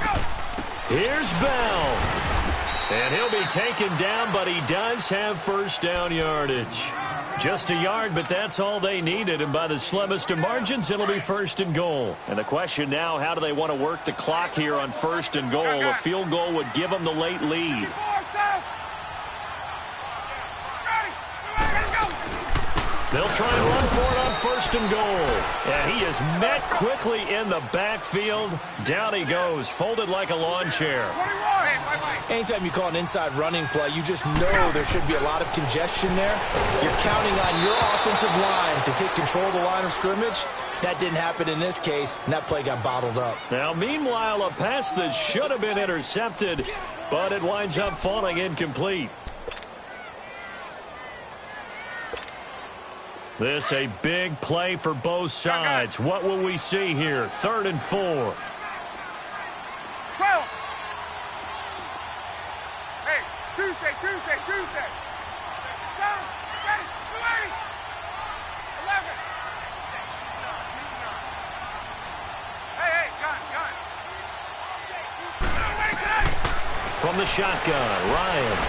go. Here's Bell. And he'll be taken down, but he does have first down yardage. Just a yard, but that's all they needed. And by the slimmest of margins, it'll be first and goal. And the question now, how do they want to work the clock here on first and goal? A field goal would give them the late lead. They'll try and run for it on first and goal. And he is met quickly in the backfield. Down he goes, folded like a lawn chair. Anytime you call an inside running play, you just know there should be a lot of congestion there. You're counting on your offensive line to take control of the line of scrimmage. That didn't happen in this case, and that play got bottled up. Now, meanwhile, a pass that should have been intercepted, but it winds up falling incomplete. This a big play for both sides. What will we see here? 3rd and 4. 12. Hey, Tuesday. Son, ready, 280. 11. Hey, gun. From the shotgun, Ryan.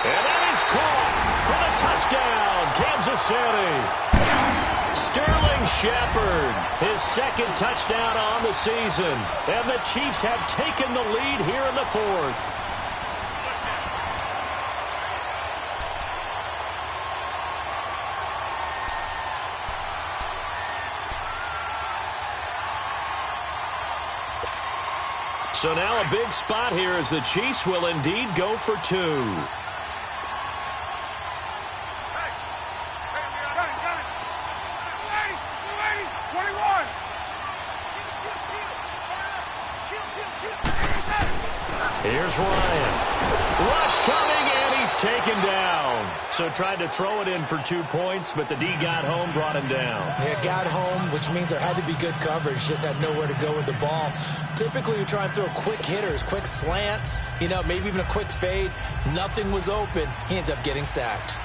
And that is caught for the touchdown, Kansas City. Sterling Shepard, his second touchdown on the season. And the Chiefs have taken the lead here in the fourth. So now a big spot here as the Chiefs will indeed go for 2. Here's Ryan. Rush coming, and he's taken down. So tried to throw it in for 2 points, but the D got home, brought him down. Yeah, got home, which means there had to be good coverage. Just had nowhere to go with the ball. Typically, you try and throw quick hitters, quick slants, maybe even a quick fade. Nothing was open. He ends up getting sacked.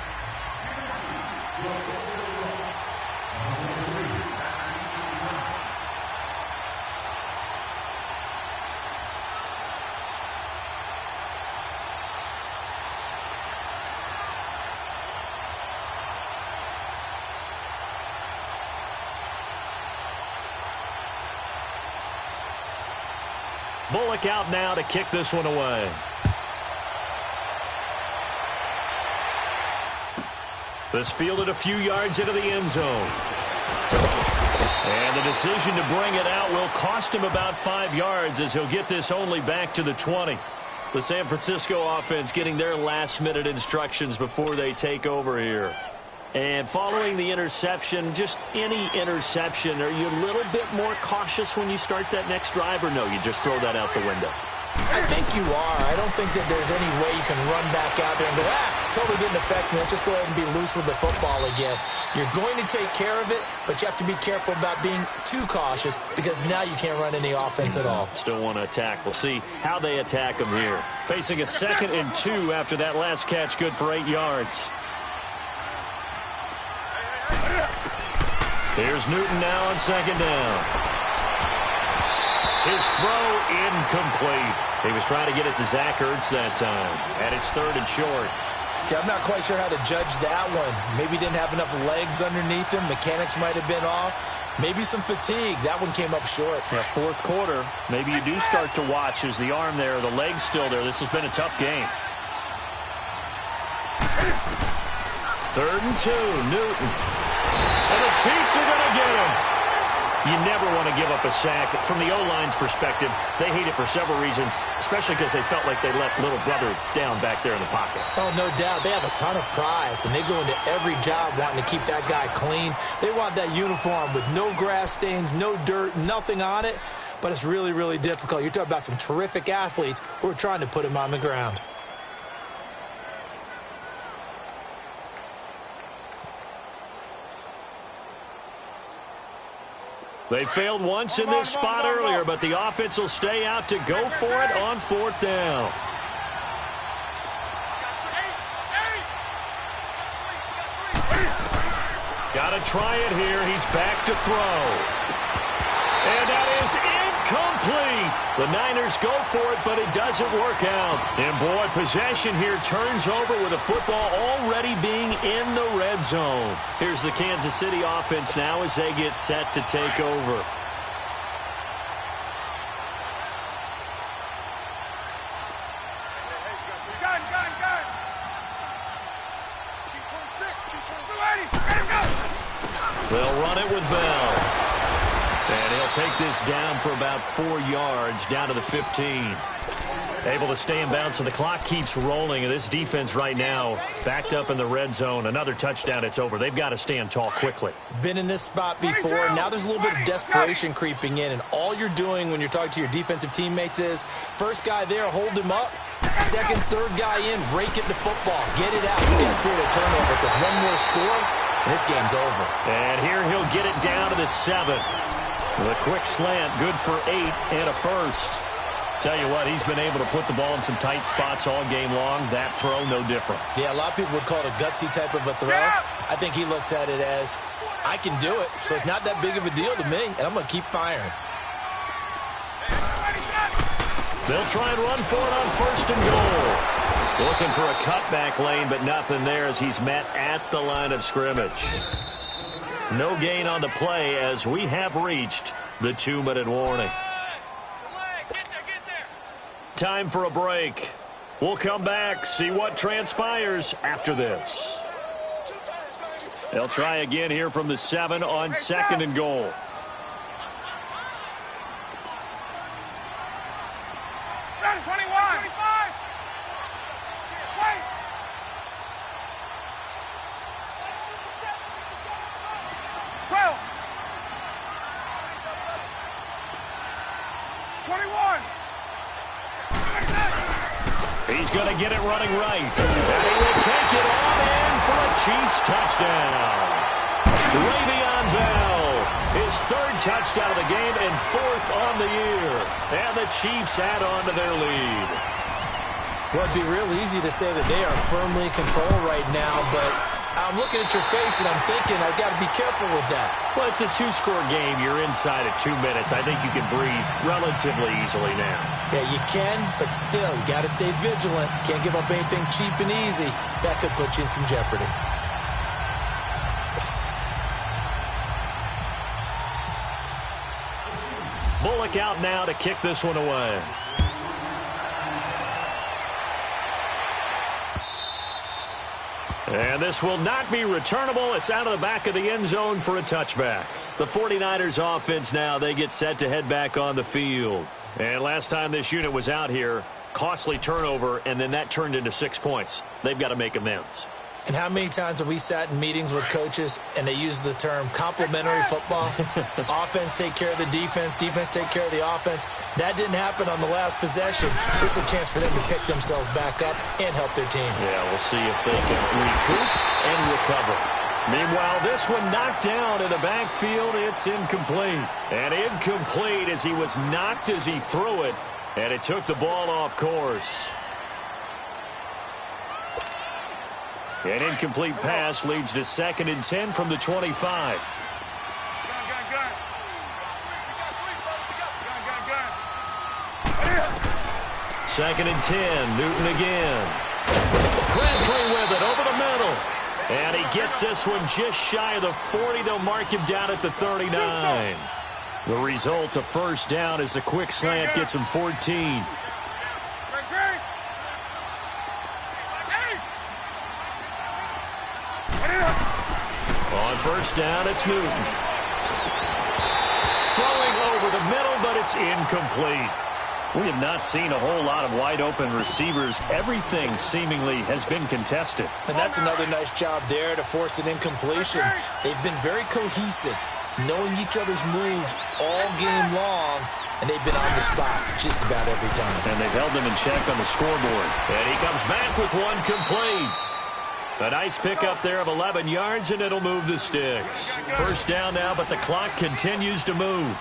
Bullock out now to kick this one away. This fielded a few yards into the end zone. And the decision to bring it out will cost him about 5 yards as he'll get this only back to the 20. The San Francisco offense getting their last-minute instructions before they take over here. And following the interception, just any interception, are you a little bit more cautious when you start that next drive, or no, you just throw that out the window? I think you are. I don't think that there's any way you can run back out there and go, totally didn't affect me. Let's just go ahead and be loose with the football again. You're going to take care of it, but you have to be careful about being too cautious because now you can't run any offense at all. Still want to attack. We'll see how they attack him here. Facing a 2nd and 2 after that last catch, good for 8 yards. Here's Newton now on 2nd down. His throw incomplete. He was trying to get it to Zach Ertz that time. And it's 3rd and short. Yeah, I'm not quite sure how to judge that one. Maybe didn't have enough legs underneath him. Mechanics might have been off. Maybe some fatigue. That one came up short. Yeah, 4th quarter. Maybe you do start to watch as the arm there, the leg's still there. This has been a tough game. 3rd and 2, Newton. And the Chiefs are going to get him. You never want to give up a sack. From the O-line's perspective, they hate it for several reasons, especially because they felt like they let little brother down back there in the pocket. Oh, no doubt. They have a ton of pride, and they go into every job wanting to keep that guy clean. They want that uniform with no grass stains, no dirt, nothing on it, but it's really, really difficult. You're talking about some terrific athletes who are trying to put him on the ground. They failed once in this spot earlier, but the offense will stay out to go for it on 4th down. Got to try it here. He's back to throw. And that is incomplete. The Niners go for it, but it doesn't work out. And, boy, possession here turns over with the football already being in the red zone. Here's the Kansas City offense now as they get set to take over. They'll run it with Bell. And he'll take this down for about 4 yards, down to the 15. Able to stay in bounds, so the clock keeps rolling. And this defense right now backed up in the red zone. Another touchdown, it's over. They've got to stand tall quickly. Been in this spot before. Now there's a little bit of desperation creeping in. And all you're doing when you're talking to your defensive teammates is, first guy there, hold him up. Second, third guy in, rake at the football. Get it out. You got to create a turnover because one more score, and this game's over. And here he'll get it down to the 7. The quick slant, good for 8 and a first. Tell you what, he's been able to put the ball in some tight spots all game long. That throw, no different. Yeah, a lot of people would call it a gutsy type of a throw. I think he looks at it as, I can do it, so it's not that big of a deal to me, and I'm going to keep firing. They'll try and run for it on 1st and goal. Looking for a cutback lane, but nothing there as he's met at the line of scrimmage. No gain on the play as we have reached the 2-minute warning. Time for a break. We'll come back, see what transpires after this. They'll try again here from the 7 on 2nd and goal. Down to 21. 25. Wait. 12. 21. He's going to get it running right. And he will take it on in for a Chiefs touchdown. Le'Veon Bell, his 3rd touchdown of the game and 4th on the year. And the Chiefs add on to their lead. Well, it'd be real easy to say that they are firmly in control right now, but I'm looking at your face and I'm thinking I've got to be careful with that. Well, it's a 2-score game. You're inside at 2 minutes. I think you can breathe relatively easily now. Yeah, you can, but still, you got to stay vigilant. Can't give up anything cheap and easy. That could put you in some jeopardy. Bullock out now to kick this one away. And this will not be returnable. It's out of the back of the end zone for a touchback. The 49ers offense now, they get set to head back on the field. And last time this unit was out here, costly turnover, and then that turned into 6 points. They've got to make amends. And how many times have we sat in meetings with coaches and they use the term complementary football? Offense take care of the defense, defense take care of the offense. That didn't happen on the last possession. This is a chance for them to pick themselves back up and help their team. Yeah, we'll see if they can recoup and recover. Meanwhile, this one knocked down in the backfield. It's incomplete. And incomplete as he was knocked as he threw it. And it took the ball off course. An incomplete pass leads to 2nd and 10 from the 25. Second and 10, Newton again. Crabtree with it over the middle. And he gets this one just shy of the 40. They'll mark him down at the 39. The result, a first down, as a quick slant gets him 14. On first down, it's Newton. Throwing over the middle, but it's incomplete. We have not seen a whole lot of wide-open receivers. Everything seemingly has been contested. And that's another nice job there to force an incompletion. They've been very cohesive, knowing each other's moves all game long, and they've been on the spot just about every time. And they've held them in check on the scoreboard. And he comes back with one complete. A nice pickup there of 11 yards, and it'll move the sticks. First down now, but the clock continues to move.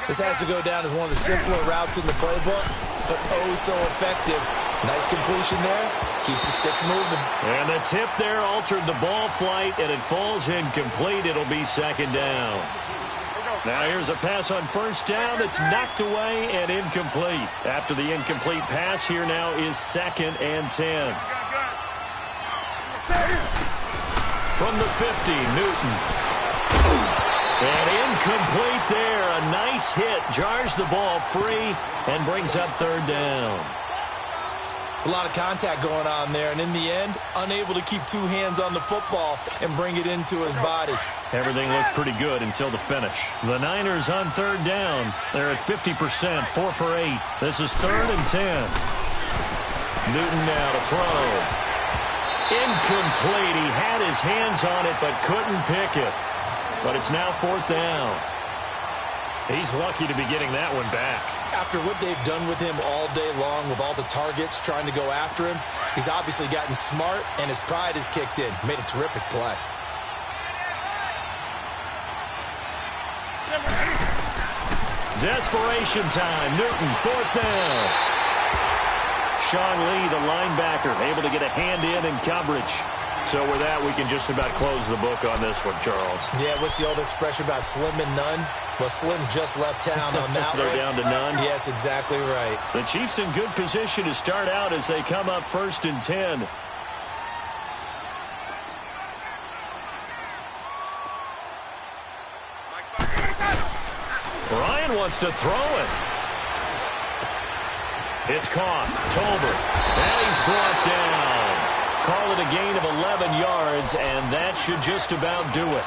This has to go down as one of the simpler routes in the playbook, but oh so effective. Nice completion there. Keeps the sticks moving. And the tip there altered the ball flight, and it falls incomplete. It'll be 2nd down. Now here's a pass on first down that's knocked away and incomplete. After the incomplete pass, here now is 2nd and 10. From the 50, Newton. And incomplete there. A nice hit. Jars the ball free and brings up 3rd down. It's a lot of contact going on there, and in the end, unable to keep two hands on the football and bring it into his body. Everything looked pretty good until the finish. The Niners on 3rd down. They're at 50%, 4 for 8. This is 3rd and 10. Newton now to throw. Incomplete. He had his hands on it but couldn't pick it. But it's now 4th down. He's lucky to be getting that one back. After what they've done with him all day long with all the targets trying to go after him, he's obviously gotten smart and his pride has kicked in. Made a terrific play. Desperation time. Newton, 4th down. Sean Lee, the linebacker, able to get a hand in coverage. So with that, we can just about close the book on this one, Charles. Yeah, what's the old expression about slim and none? Well, Slim just left town on that one. They're down to none? Yes, exactly right. The Chiefs in good position to start out as they come up 1st and 10. Ryan wants to throw it. It's caught. Tolbert. And he's brought down. Call it a gain of 11 yards, and that should just about do it.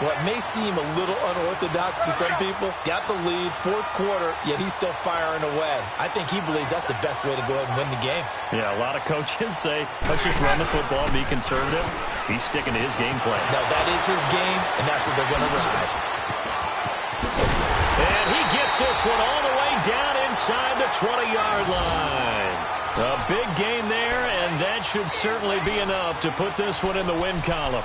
What may seem a little unorthodox to some people, got the lead, 4th quarter, yet he's still firing away. I think he believes that's the best way to go ahead and win the game. Yeah, a lot of coaches say, let's just run the football and be conservative. He's sticking to his game plan. No, that is his game, and that's what they're going to ride. And he gets this one all the way down inside the 20-yard line. A big gain there, and that should certainly be enough to put this one in the win column.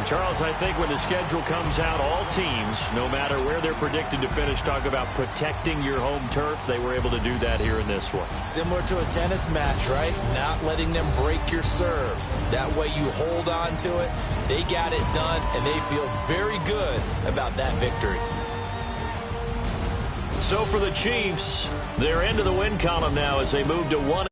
Charles, I think when the schedule comes out, all teams, no matter where they're predicted to finish, talk about protecting your home turf. They were able to do that here in this one. Similar to a tennis match, right? Not letting them break your serve. That way you hold on to it. They got it done, and they feel very good about that victory. So for the Chiefs, they're into the win column now as they move to 1.